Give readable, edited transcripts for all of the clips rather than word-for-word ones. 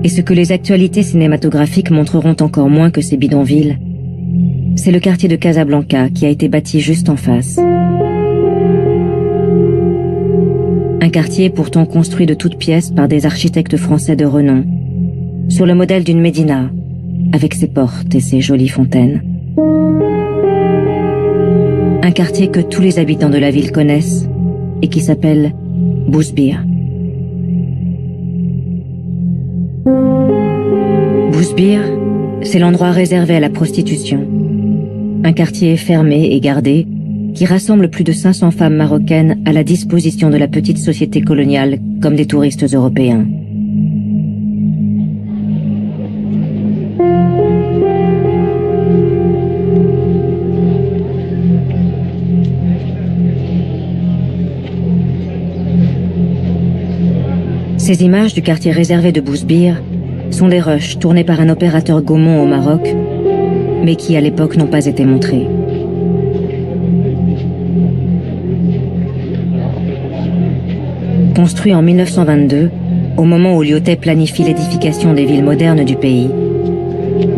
Et ce que les actualités cinématographiques montreront encore moins que ces bidonvilles, c'est le quartier de Casablanca qui a été bâti juste en face. Un quartier pourtant construit de toutes pièces par des architectes français de renom, sur le modèle d'une médina, avec ses portes et ses jolies fontaines. Un quartier que tous les habitants de la ville connaissent et qui s'appelle Bousbir. Bousbir, c'est l'endroit réservé à la prostitution. Un quartier fermé et gardé qui rassemble plus de 500 femmes marocaines à la disposition de la petite société coloniale comme des touristes européens. Ces images du quartier réservé de Bousbir sont des rushs tournés par un opérateur Gaumont au Maroc, mais qui à l'époque n'ont pas été montrés. Construit en 1922, au moment où Lyautey planifie l'édification des villes modernes du pays,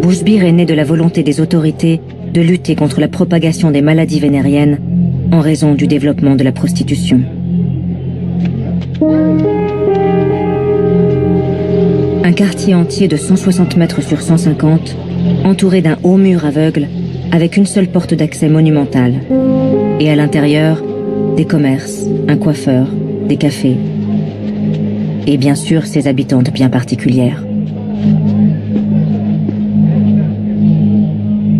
Bousbir est né de la volonté des autorités de lutter contre la propagation des maladies vénériennes en raison du développement de la prostitution. Un quartier entier de 160 mètres sur 150, entouré d'un haut mur aveugle, avec une seule porte d'accès monumentale. Et à l'intérieur, des commerces, un coiffeur, des cafés. Et bien sûr, ses habitantes bien particulières.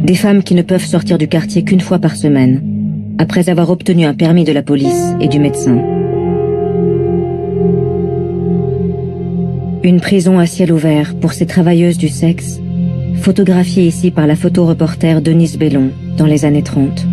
Des femmes qui ne peuvent sortir du quartier qu'une fois par semaine, après avoir obtenu un permis de la police et du médecin. Une prison à ciel ouvert pour ces travailleuses du sexe, photographiée ici par la photoreporter Denise Bellon dans les années 30.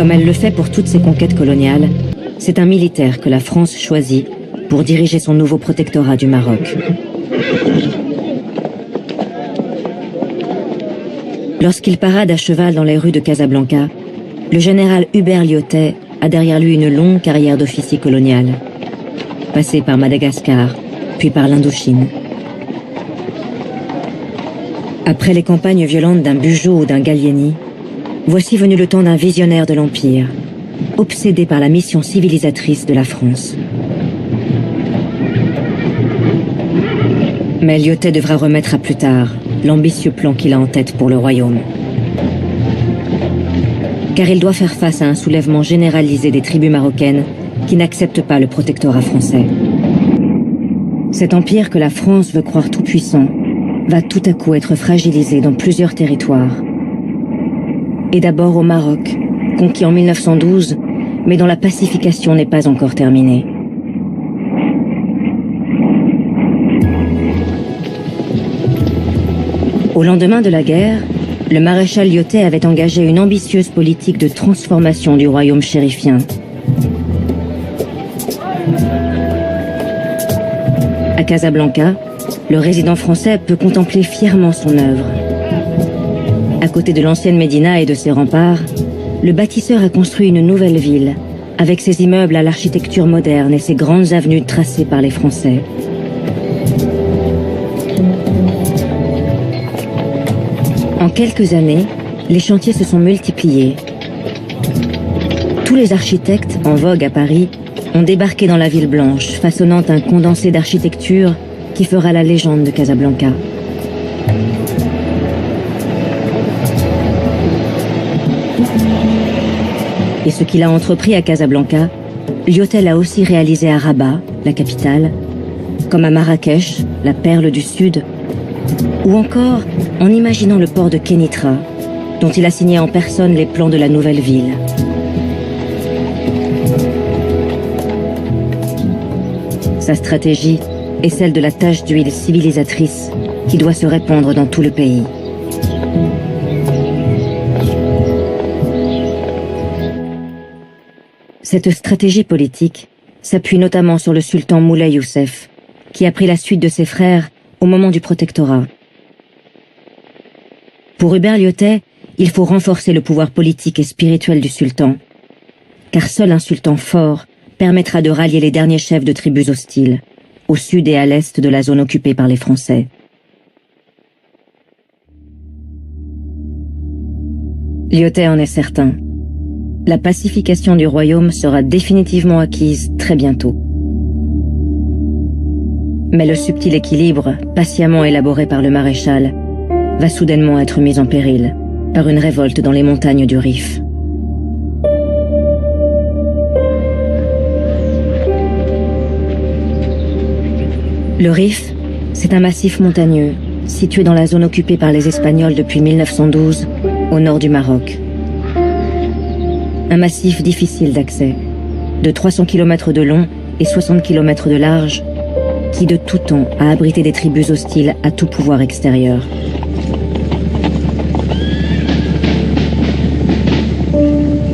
Comme elle le fait pour toutes ses conquêtes coloniales, c'est un militaire que la France choisit pour diriger son nouveau protectorat du Maroc. Lorsqu'il parade à cheval dans les rues de Casablanca, le général Hubert Lyautey a derrière lui une longue carrière d'officier colonial, passé par Madagascar, puis par l'Indochine. Après les campagnes violentes d'un Bugeaud ou d'un Gallieni, voici venu le temps d'un visionnaire de l'Empire, obsédé par la mission civilisatrice de la France. Mais Lyautey devra remettre à plus tard l'ambitieux plan qu'il a en tête pour le royaume. Car il doit faire face à un soulèvement généralisé des tribus marocaines qui n'acceptent pas le protectorat français. Cet empire que la France veut croire tout puissant va tout à coup être fragilisé dans plusieurs territoires. Et d'abord au Maroc, conquis en 1912, mais dont la pacification n'est pas encore terminée. Au lendemain de la guerre, le maréchal Lyautey avait engagé une ambitieuse politique de transformation du royaume chérifien. À Casablanca, le résident français peut contempler fièrement son œuvre. À côté de l'ancienne médina et de ses remparts, le bâtisseur a construit une nouvelle ville, avec ses immeubles à l'architecture moderne et ses grandes avenues tracées par les Français. En quelques années, les chantiers se sont multipliés. Tous les architectes, en vogue à Paris, ont débarqué dans la ville blanche, façonnant un condensé d'architecture qui fera la légende de Casablanca. Et ce qu'il a entrepris à Casablanca, Lyautey l'a aussi réalisé à Rabat, la capitale, comme à Marrakech, la perle du Sud, ou encore en imaginant le port de Kénitra, dont il a signé en personne les plans de la nouvelle ville. Sa Sa stratégie est celle de la tache d'huile civilisatrice qui doit se répandre dans tout le pays. Cette stratégie politique s'appuie notamment sur le sultan Moulay Youssef, qui a pris la suite de ses frères au moment du protectorat. Pour Hubert Lyautey, il faut renforcer le pouvoir politique et spirituel du sultan, car seul un sultan fort permettra de rallier les derniers chefs de tribus hostiles, au sud et à l'est de la zone occupée par les Français. Lyautey en est certain. La pacification du royaume sera définitivement acquise très bientôt. Mais le subtil équilibre, patiemment élaboré par le maréchal, va soudainement être mis en péril par une révolte dans les montagnes du Rif. Le Rif, c'est un massif montagneux situé dans la zone occupée par les Espagnols depuis 1912, au nord du Maroc. Un massif difficile d'accès, de 300 km de long et 60 km de large, qui de tout temps a abrité des tribus hostiles à tout pouvoir extérieur.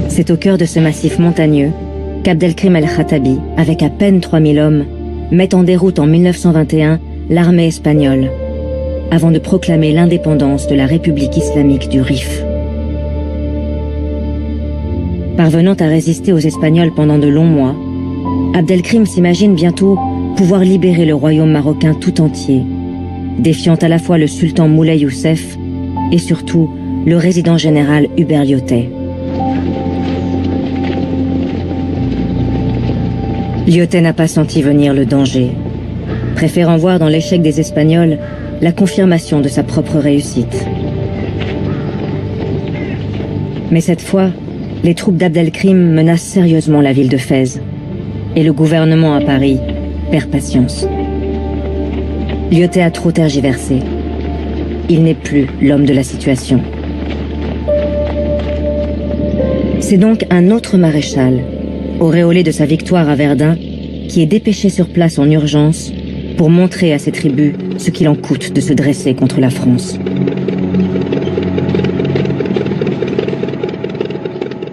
C'est au cœur de ce massif montagneux qu'Abdelkrim el-Khattabi, avec à peine 3000 hommes, met en déroute en 1921 l'armée espagnole, avant de proclamer l'indépendance de la République islamique du Rif. Parvenant à résister aux Espagnols pendant de longs mois, Abdelkrim s'imagine bientôt pouvoir libérer le royaume marocain tout entier, défiant à la fois le sultan Moulay Youssef et surtout le résident général Hubert Lyautey. Lyautey n'a pas senti venir le danger, préférant voir dans l'échec des Espagnols la confirmation de sa propre réussite. Mais cette fois, les troupes d'Abdelkrim menacent sérieusement la ville de Fès, et le gouvernement à Paris perd patience. Lyautey a trop tergiversé. Il n'est plus l'homme de la situation. C'est donc un autre maréchal, auréolé de sa victoire à Verdun, qui est dépêché sur place en urgence pour montrer à ses tribus ce qu'il en coûte de se dresser contre la France.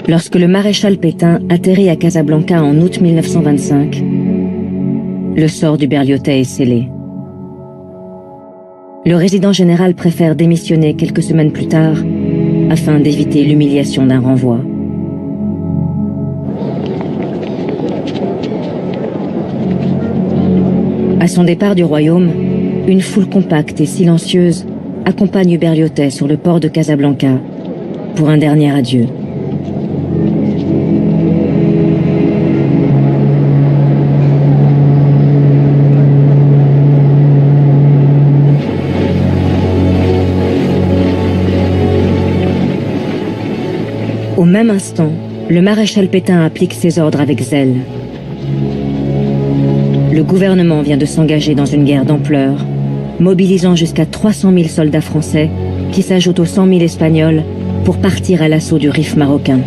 Lorsque le maréchal Pétain atterrit à Casablanca en août 1925, le sort d'Hubert Lyautey est scellé. Le résident général préfère démissionner quelques semaines plus tard afin d'éviter l'humiliation d'un renvoi. À son départ du royaume, une foule compacte et silencieuse accompagne Hubert Lyautey sur le port de Casablanca pour un dernier adieu. Au même instant, le maréchal Pétain applique ses ordres avec zèle. Le gouvernement vient de s'engager dans une guerre d'ampleur, mobilisant jusqu'à 300 000 soldats français qui s'ajoutent aux 100 000 Espagnols pour partir à l'assaut du Rif marocain.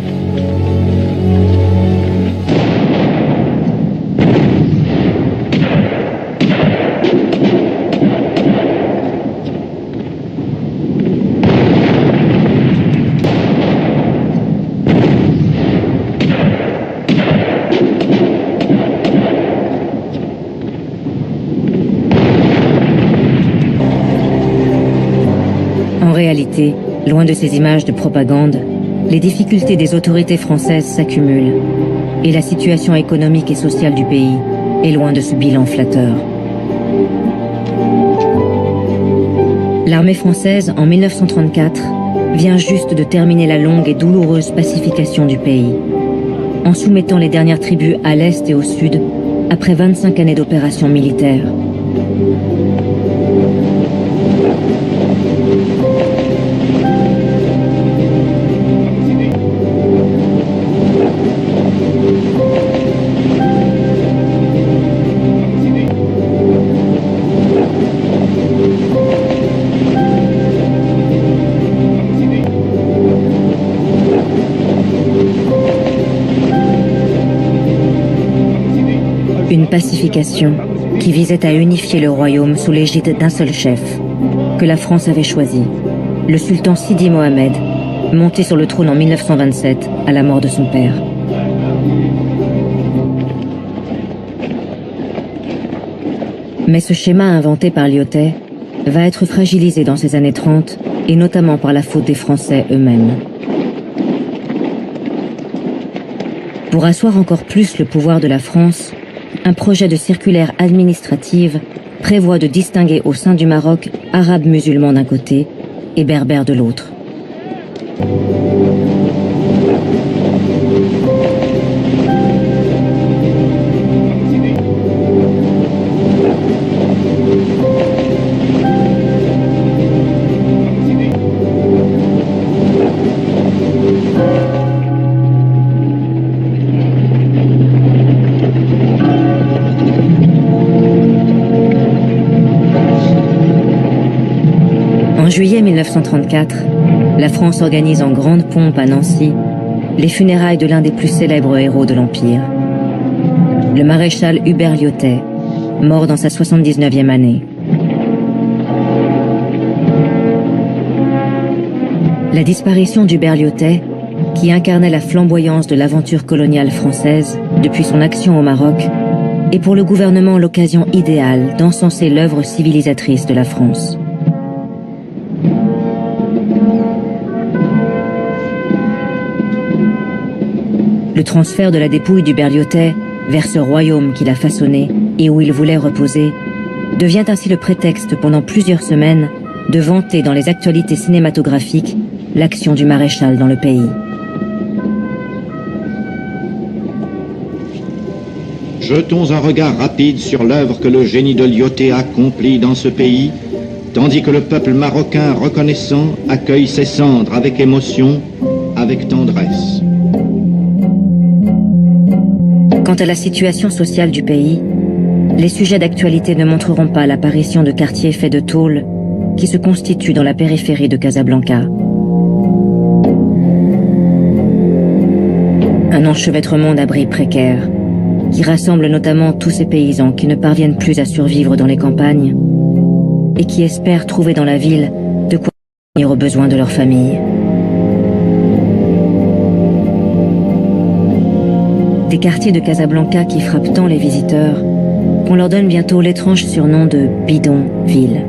En réalité, loin de ces images de propagande, les difficultés des autorités françaises s'accumulent et la situation économique et sociale du pays est loin de ce bilan flatteur. L'armée française, en 1934, vient juste de terminer la longue et douloureuse pacification du pays, en soumettant les dernières tribus à l'est et au sud, après 25 années d'opérations militaires. Une pacification qui visait à unifier le royaume sous l'égide d'un seul chef, que la France avait choisi, le sultan Sidi Mohamed, monté sur le trône en 1927 à la mort de son père. Mais ce schéma inventé par Lyautey va être fragilisé dans ces années 30, et notamment par la faute des Français eux-mêmes. Pour asseoir encore plus le pouvoir de la France, un projet de circulaire administrative prévoit de distinguer au sein du Maroc arabes musulmans d'un côté et berbères de l'autre. En juillet 1934, la France organise en grande pompe à Nancy les funérailles de l'un des plus célèbres héros de l'Empire, le maréchal Hubert Lyautey, mort dans sa 79e année. La disparition d'Hubert Lyautey, qui incarnait la flamboyance de l'aventure coloniale française depuis son action au Maroc, est pour le gouvernement l'occasion idéale d'encenser l'œuvre civilisatrice de la France. Le transfert de la dépouille d'Hubert Lyautey vers ce royaume qu'il a façonné et où il voulait reposer devient ainsi le prétexte pendant plusieurs semaines de vanter dans les actualités cinématographiques l'action du maréchal dans le pays. Jetons un regard rapide sur l'œuvre que le génie de Lyautey accomplit dans ce pays, tandis que le peuple marocain reconnaissant accueille ses cendres avec émotion, avec tendresse. Quant à la situation sociale du pays, les sujets d'actualité ne montreront pas l'apparition de quartiers faits de tôle qui se constituent dans la périphérie de Casablanca. Un enchevêtrement d'abris précaires qui rassemble notamment tous ces paysans qui ne parviennent plus à survivre dans les campagnes et qui espèrent trouver dans la ville de quoi subvenir aux besoins de leur famille. Des quartiers de Casablanca qui frappent tant les visiteurs qu'on leur donne bientôt l'étrange surnom de bidonville.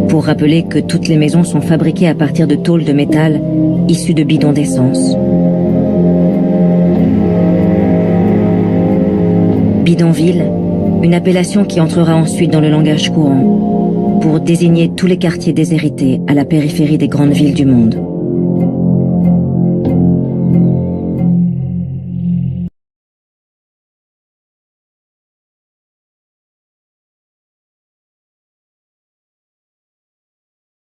Pour rappeler que toutes les maisons sont fabriquées à partir de tôles de métal issues de bidons d'essence. Bidonville, une appellation qui entrera ensuite dans le langage courant pour désigner tous les quartiers déshérités à la périphérie des grandes villes du monde.